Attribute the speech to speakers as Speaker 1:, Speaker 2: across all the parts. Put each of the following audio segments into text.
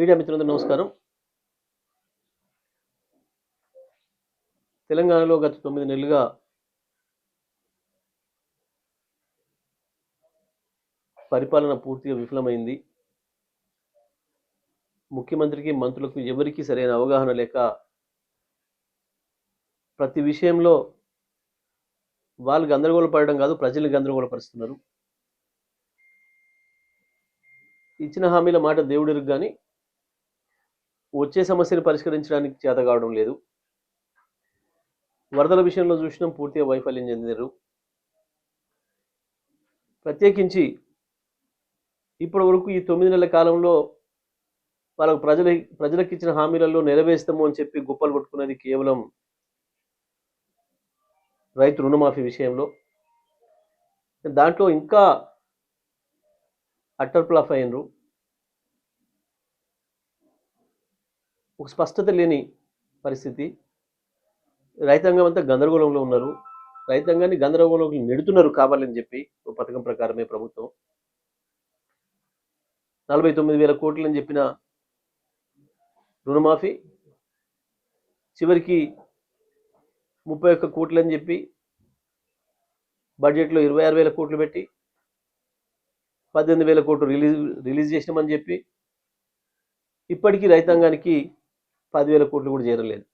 Speaker 1: Media మిత్రులందరూ నమస్కారం. తెలంగాణలో గత 9 నెలలుగా పరిపాలన పూర్తిగా విఫలమైంది. ముఖ్యమంత్రికి, మంత్రులకు ఎవరికీ సరైన అవగాహన లేక ప్రతి విషయంలో వాళ్ళు గందరగోళపడడం కాదు, ప్రజల్ని గందరగోళపరుస్తున్నారు. ఇచ్చిన హామీల మాట దేవుడెరుగు గాని వచ్చే సమస్యను పరిష్కరించడానికి చేత కావడం లేదు. వరదల విషయంలో చూసినాం, పూర్తిగా వైఫల్యం చెందారు. ప్రత్యేకించి ఇప్పటి వరకు ఈ 9 నెలల కాలంలో వాళ్ళకు ప్రజలకు ఇచ్చిన హామీలలో నెరవేరుస్తాము అని చెప్పి గొప్పలు కొట్టుకున్నది కేవలం రైతు రుణమాఫీ విషయంలో. దాంట్లో ఇంకా అట్టర్ ఫ్లాప్ అయినరు. ఒక స్పష్టత లేని పరిస్థితి. రైతాంగం అంతా గందరగోళంలో ఉన్నారు. రైతాంగాన్ని గందరగోళంలో నెడుతున్నారు కావాలని చెప్పి ఒక పథకం ప్రకారమే ప్రభుత్వం 49,000 కోట్లని చెప్పిన రుణమాఫీ చివరికి 31 కోట్లని చెప్పి బడ్జెట్లో 26,000 కోట్లు పెట్టి 18,000 కోట్లు రిలీజ్ చేసినామని చెప్పి ఇప్పటికీ రైతాంగానికి 10,000 కోట్లు కూడా చేరలేదు.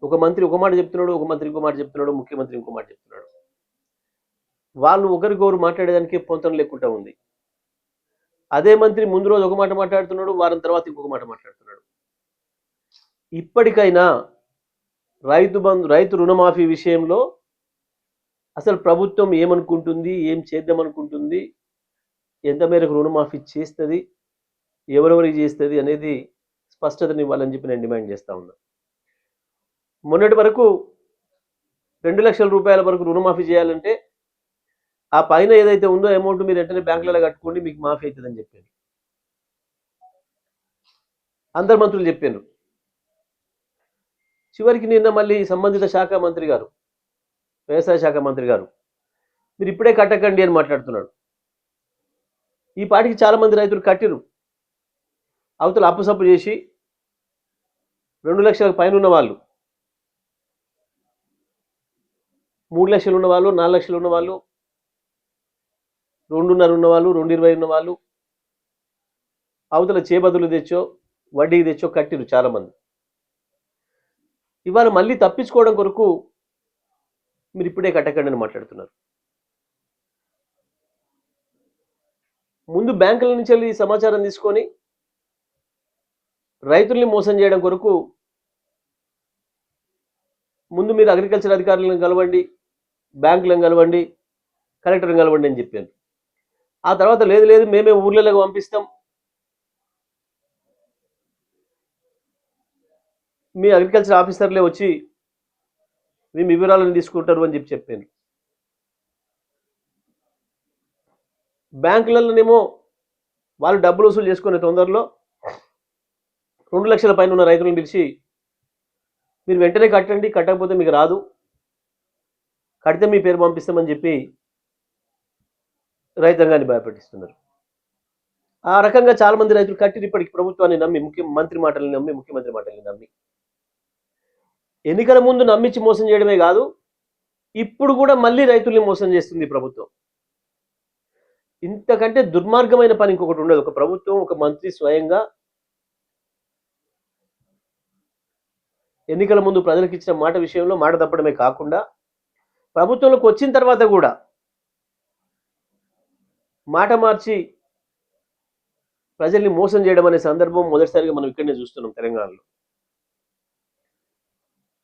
Speaker 1: ఒక మంత్రి ఒక మాట చెప్తున్నాడు, ఒక మంత్రి ఇంకో మాట చెప్తున్నాడు, ముఖ్యమంత్రి ఇంకో మాట చెప్తున్నాడు. వాళ్ళు ఒకరికొకరు మాట్లాడేదానికి పొంతన లేకుండా ఉంది. అదే మంత్రి ముందు రోజు ఒక మాట మాట్లాడుతున్నాడు, వారం తర్వాత ఇంకొక మాట మాట్లాడుతున్నాడు. ఇప్పటికైనా రైతు రుణమాఫీ విషయంలో అసలు ప్రభుత్వం ఏమనుకుంటుంది, ఏం చేద్దామనుకుంటుంది, ఎంత మేరకు రుణమాఫీ చేస్తుంది, ఎవరెవరికి చేస్తుంది అనేది స్పష్టతనివ్వాలని చెప్పి నేను డిమాండ్ చేస్తూ ఉన్నా. మొన్నటి వరకు 2 లక్షల రూపాయల వరకు రుణమాఫీ చేయాలంటే ఆ పైన ఏదైతే ఉందో అమౌంట్ మీరు వెంటనే బ్యాంకులలో కట్టుకోండి, మీకు మాఫీ అవుతుందని చెప్పారు. అందరు మంత్రులు చెప్పారు. చివరికి నిన్న మళ్ళీ సంబంధిత శాఖ మంత్రి గారు, వ్యవసాయ శాఖ మంత్రి గారు, మీరు ఇప్పుడే కట్టకండి అని మాట్లాడుతున్నాడు. ఈ పాటికి చాలామంది రైతులు కట్టిరు. అవతల అప్పుసప్పు చేసి 2 లక్షలకు పైన ఉన్న వాళ్ళు, 3 లక్షలు ఉన్నవాళ్ళు, 4 లక్షలు ఉన్నవాళ్ళు, 2.5 ఉన్నవాళ్ళు, 2.20 ఉన్నవాళ్ళు, అవతల చేబదులు తెచ్చో వడ్డీకి తెచ్చో కట్టిరు చాలామంది. ఇవాళ మళ్ళీ తప్పించుకోవడం కొరకు మీరు ఇప్పుడే కట్టకండి అని మాట్లాడుతున్నారు. ముందు బ్యాంకుల నుంచి వెళ్ళి సమాచారం తీసుకొని రైతుల్ని మోసం చేయడం కొరకు ముందు మీరు అగ్రికల్చర్ అధికారులను కలవండి, బ్యాంకులను కలవండి, కలెక్టర్ని కలవండి అని చెప్పాను. ఆ తర్వాత లేదు మేమే ఊర్లలోకి పంపిస్తాం, మీ అగ్రికల్చర్ ఆఫీసర్లే వచ్చి మేము వివరాలను తీసుకుంటారు అని చెప్పాను. బ్యాంకులలోనేమో వాళ్ళు డబ్బులు వసూలు చేసుకునే తొందరలో 2 లక్షల పైన ఉన్న రైతులను పిలిచి మీరు వెంటనే కట్టండి, కట్టకపోతే మీకు రాదు, కడితే మీ పేరు పంపిస్తామని చెప్పి రైతాంగాన్ని భయపెట్టిస్తున్నారు. ఆ రకంగా చాలామంది రైతులు కట్టిరు. ఇప్పటికి ప్రభుత్వాన్ని నమ్మి, ముఖ్యమంత్రి మాటల్ని నమ్మి, ముఖ్యమంత్రి మాటల్ని నమ్మి, ఎన్నికల ముందు నమ్మించి మోసం చేయడమే కాదు, ఇప్పుడు కూడా మళ్ళీ రైతుల్ని మోసం చేస్తుంది ప్రభుత్వం. ఇంతకంటే దుర్మార్గమైన పని ఇంకొకటి ఉండదు. ఒక ప్రభుత్వం, ఒక మంత్రి స్వయంగా ఎన్నికల ముందు ప్రజలకు ఇచ్చిన మాట విషయంలో మాట తప్పడమే కాకుండా ప్రభుత్వంలోకి వచ్చిన తర్వాత కూడా మాట మార్చి ప్రజల్ని మోసం చేయడం అనే సందర్భం మొదటిసారిగా మనం ఇక్కడనే చూస్తున్నాం. తెలంగాణలో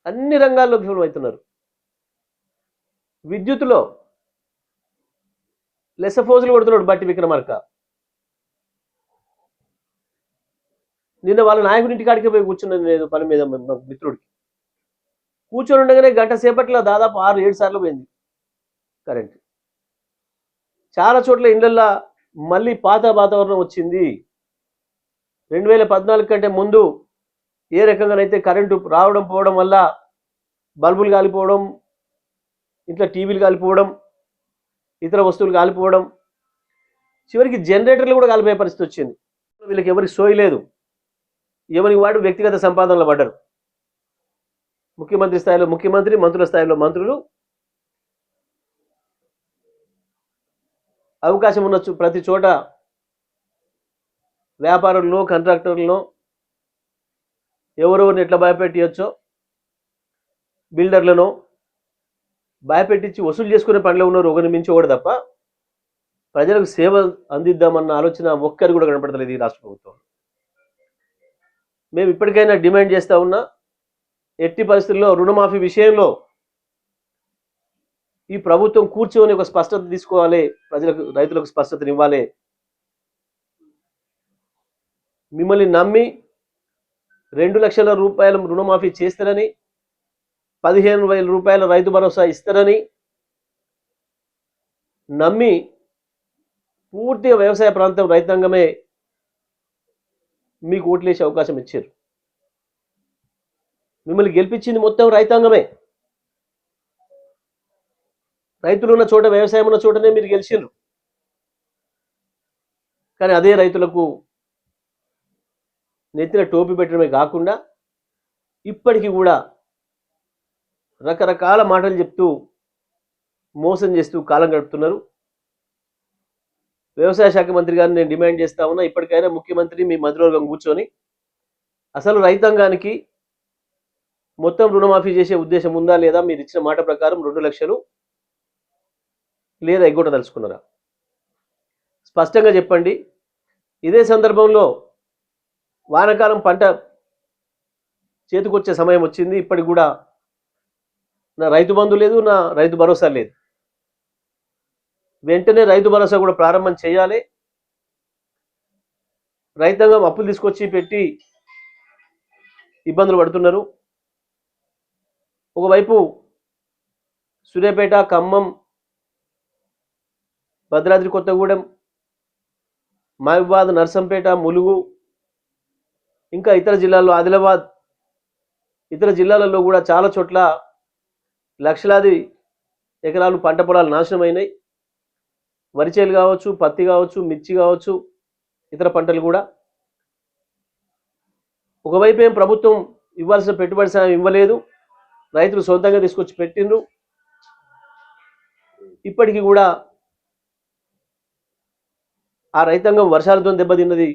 Speaker 1: అన్ని రంగాల్లో విఫలమవుతున్నారు. విద్యుత్తులో లెసఫోజులు కొడుతున్నాడు బట్టి విక్రమార్క. నిన్న వాళ్ళ నాయకుడి ఇంటికాడికి పోయి కూర్చున్నది లేదు పని మీద మిత్రుడికి. కూర్చొని ఉండగానే గంట సేపట్లో దాదాపు 6-7 సార్లు పోయింది కరెంట్. చాలా చోట్ల ఇళ్లల్లో మళ్ళీ పాత వాతావరణం వచ్చింది. 2014 కంటే ముందు ఏ రకంగానైతే కరెంటు రావడం పోవడం వల్ల బల్బులు కాలిపోవడం, ఇంట్లో టీవీలు కాలిపోవడం, ఇతర వస్తువులు కాలిపోవడం, చివరికి జనరేటర్లు కూడా కాలిపోయే పరిస్థితి వచ్చింది. వీళ్ళకి ఎవరికి సోయి లేదు, ఎవరికి వాడు వ్యక్తిగత సంపాదనలు పడ్డారు. ముఖ్యమంత్రి స్థాయిలో ముఖ్యమంత్రి, మంత్రుల స్థాయిలో మంత్రులు, అవకాశం ఉన్న ప్రతి చోట వ్యాపారులను, కాంట్రాక్టర్లను ఎవరెవరిని ఎట్లా భయపెట్టచ్చో, బిల్డర్లను భయపెట్టించి వసూలు చేసుకునే పనిలో ఉన్నారు ఒకరిని మించి ఒకటి తప్ప ప్రజలకు సేవ అందిద్దామన్న ఆలోచన ఒక్కరు కూడా కనపడతలేదు ఈ రాష్ట్ర ప్రభుత్వం. మేము ఇప్పటికైనా డిమాండ్ చేస్తూ ఉన్నా, ఎట్టి పరిస్థితుల్లో రుణమాఫీ విషయంలో ఈ ప్రభుత్వం కూర్చొని ఒక స్పష్టత తీసుకోవాలి, ప్రజలకు, రైతులకు స్పష్టతనివ్వాలి. మిమ్మల్ని నమ్మి 2 లక్షల రూపాయల రుణమాఫీ చేస్తారని, 15,000 రూపాయల రైతు భరోసా ఇస్తారని నమ్మి పూర్తిగా వ్యవసాయ ప్రాంతం రైతాంగమే మీకు ఓట్లేసే అవకాశం ఇచ్చారు. మిమ్మల్ని గెలిపించింది మొత్తం రైతాంగమే. రైతులు ఉన్న చోట, వ్యవసాయం ఉన్న చోటనే మీరు గెలిచిండ్రు. కానీ అదే రైతులకు నెత్తిన టోపీ పెట్టడమే కాకుండా ఇప్పటికీ కూడా రకరకాల మాటలు చెప్తూ మోసం చేస్తూ కాలం గడుపుతున్నారు. వ్యవసాయ శాఖ మంత్రి గారిని నేను డిమాండ్ చేస్తా ఉన్నా, ఇప్పటికైనా ముఖ్యమంత్రి మీ మంత్రివర్గం కూర్చొని అసలు రైతాంగానికి మొత్తం రుణమాఫీ చేసే ఉద్దేశం ఉందా లేదా, మీరు ఇచ్చిన మాట ప్రకారం 2 లక్షలు లేదా ఎగ్గొట్టదలుచుకున్నారా, స్పష్టంగా చెప్పండి. ఇదే సందర్భంలో వానాకాలం పంట చేతికొచ్చే సమయం వచ్చింది. ఇప్పటికి కూడా నా రైతు బంధు లేదు, నా రైతు భరోసా లేదు. వెంటనే రైతు భరోసా కూడా ప్రారంభం చేయాలి. రైతాంగం అప్పులు తీసుకొచ్చి పెట్టి ఇబ్బందులు పడుతున్నారు. ఒకవైపు సూర్యాపేట, ఖమ్మం, భద్రాద్రి కొత్తగూడెం, మహబూబాద్, నర్సంపేట, ములుగు, ఇంకా ఇతర జిల్లాల్లో, ఆదిలాబాద్, ఇతర జిల్లాలలో కూడా చాలా చోట్ల లక్షలాది ఎకరాలు పంట పొలాలు నాశనమైనాయి. వరి చేలు కావచ్చు, పత్తి కావచ్చు, మిర్చి కావచ్చు, ఇతర పంటలు కూడా. ఒకవైపు ఏం ప్రభుత్వం ఇవ్వాల్సిన పెట్టుబడి సాయం ఇవ్వలేదు, రైతులు సొంతంగా తీసుకొచ్చి పెట్టిండ్రు. ఇప్పటికీ కూడా ఆ రైతాంగం వర్షాలతో దెబ్బతిన్నది,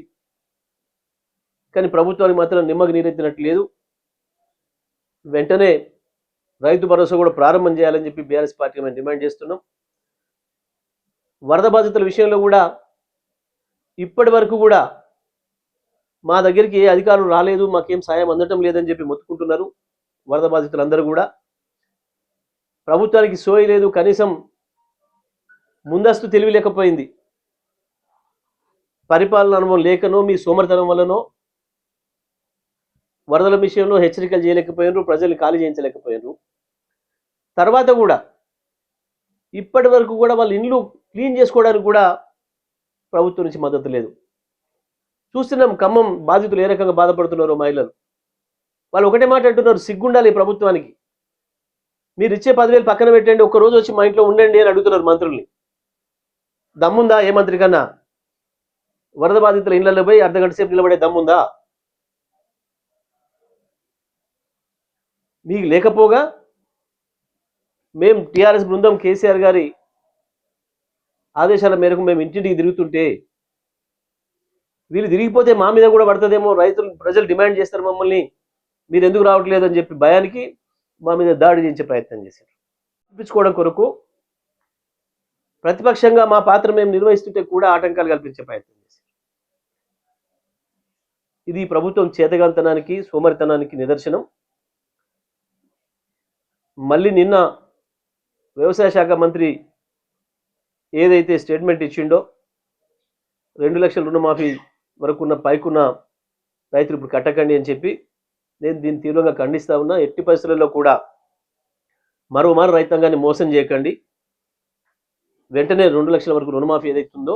Speaker 1: కానీ ప్రభుత్వానికి మాత్రం నిమ్మకి నీరెత్తినట్టు లేదు. వెంటనే రైతు భరోసా కూడా ప్రారంభం చేయాలని చెప్పి బీఆర్ఎస్ పార్టీ మేము డిమాండ్ చేస్తున్నాం. వరద బాధితుల విషయంలో కూడా ఇప్పటి వరకు కూడా మా దగ్గరికి ఏ అధికారులు రాలేదు, మాకేం సాయం అందటం లేదని చెప్పి మొత్తుకుంటున్నారు వరద బాధితులందరూ కూడా. ప్రభుత్వానికి సోయి లేదు, కనీసం ముందస్తు తెలివి లేకపోయింది. పరిపాలన అనుభవం లేకనో మీ సోమరితనం వల్లనో వరదల విషయంలో హెచ్చరికలు చేయలేకపోయినారు, ప్రజల్ని ఖాళీ చేయించలేకపోయినారు. తర్వాత కూడా ఇప్పటి వరకు కూడా వాళ్ళ ఇండ్లు క్లీన్ చేసుకోవడానికి కూడా ప్రభుత్వం నుంచి మద్దతు లేదు. చూస్తున్నాం ఖమ్మం బాధితులు ఏ రకంగా బాధపడుతున్నారో మహిళలు. వాళ్ళు ఒకటే మాట అంటున్నారు, సిగ్గుండాలి ఈ ప్రభుత్వానికి, మీరు ఇచ్చే 10,000 పక్కన పెట్టండి, ఒక్కరోజు వచ్చి మా ఇంట్లో ఉండండి అని అడుగుతున్నారు మంత్రుల్ని. దమ్ముందా ఏ మంత్రి కన్నా వరద బాధితుల ఇళ్లలో పోయి అర్ధగంట సేపు నిలబడే దమ్ముందా? మీకు లేకపోగా మేము టీఆర్ఎస్ బృందం కేసీఆర్ గారి ఆదేశాల మేరకు మేము ఇంటింటికి తిరుగుతుంటే వీళ్ళు తిరిగిపోతే మా మీద కూడా పడుతుందేమో, ప్రజలు డిమాండ్ చేస్తారు మమ్మల్ని, మీరు ఎందుకు రావట్లేదు అని చెప్పి భయానికి మా మీద దాడి చేయించే ప్రయత్నం చేశారు. చూపించుకోవడం కొరకు ప్రతిపక్షంగా మా పాత్ర మేము నిర్వహిస్తుంటే కూడా ఆటంకాలు కల్పించే ప్రయత్నం చేశారు. ఇది ప్రభుత్వం చేతగాంతనానికి, సోమరితనానికి నిదర్శనం. మళ్ళీ నిన్న వ్యవసాయ శాఖ మంత్రి ఏదైతే స్టేట్మెంట్ ఇచ్చిండో 2 లక్షల రుణమాఫీ వరకున్న పైకున్న రైతులు ఇప్పుడు కట్టకండి అని చెప్పి, నేను దీన్ని తీవ్రంగా ఖండిస్తా ఉన్నా. ఎట్టి పరిస్థితుల్లో కూడా మరోమారు రైతాంగాన్ని మోసం చేయకండి. వెంటనే 2 లక్షల వరకు రుణమాఫీ ఏదైతుందో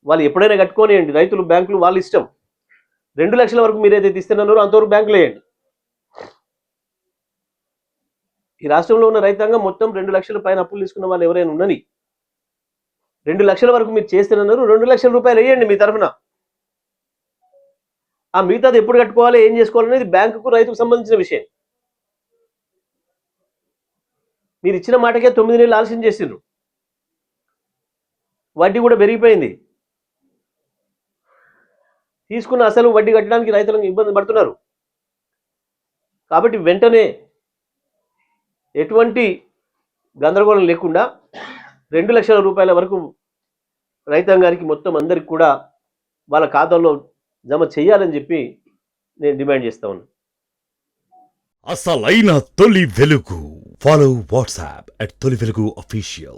Speaker 1: వాళ్ళు ఎప్పుడైనా కట్టుకోనియండి, రైతులు బ్యాంకులు వాళ్ళ ఇష్టం. 2 లక్షల వరకు మీరు ఏదైతే ఇస్తున్నారో అంతవరకు బ్యాంకులు వేయండి. ఈ రాష్ట్రంలో ఉన్న రైతాంగం మొత్తం 2 లక్షల పైన అప్పులు తీసుకున్న వాళ్ళు ఎవరైనా ఉన్నని 2 లక్షల వరకు మీరు చేస్తున్నారు, 2 లక్షల రూపాయలు వేయండి మీ తరఫున. ఆ మిగతాది ఎప్పుడు కట్టుకోవాలి, ఏం చేసుకోవాలనేది బ్యాంకుకు రైతుకు సంబంధించిన విషయం. మీరు ఇచ్చిన మాటకే 9 నెలలు ఆలస్యం చేసిండ్రు, వడ్డీ కూడా పెరిగిపోయింది. తీసుకున్న అసలు వడ్డీ కట్టడానికి రైతులకు ఇబ్బంది పడుతున్నారు. కాబట్టి వెంటనే ఎటువంటి గందరగోళం లేకుండా 2 లక్షల రూపాయల వరకు రైతాంగానికి మొత్తం అందరికి కూడా వాళ్ళ ఖాతాల్లో జమ చేయాలని చెప్పి నేను డిమాండ్ చేస్తా ఉన్నాను.
Speaker 2: అసలైన తొలి వెలుగు. ఫాలో వాట్సాప్ @తొలి వెలుగు official.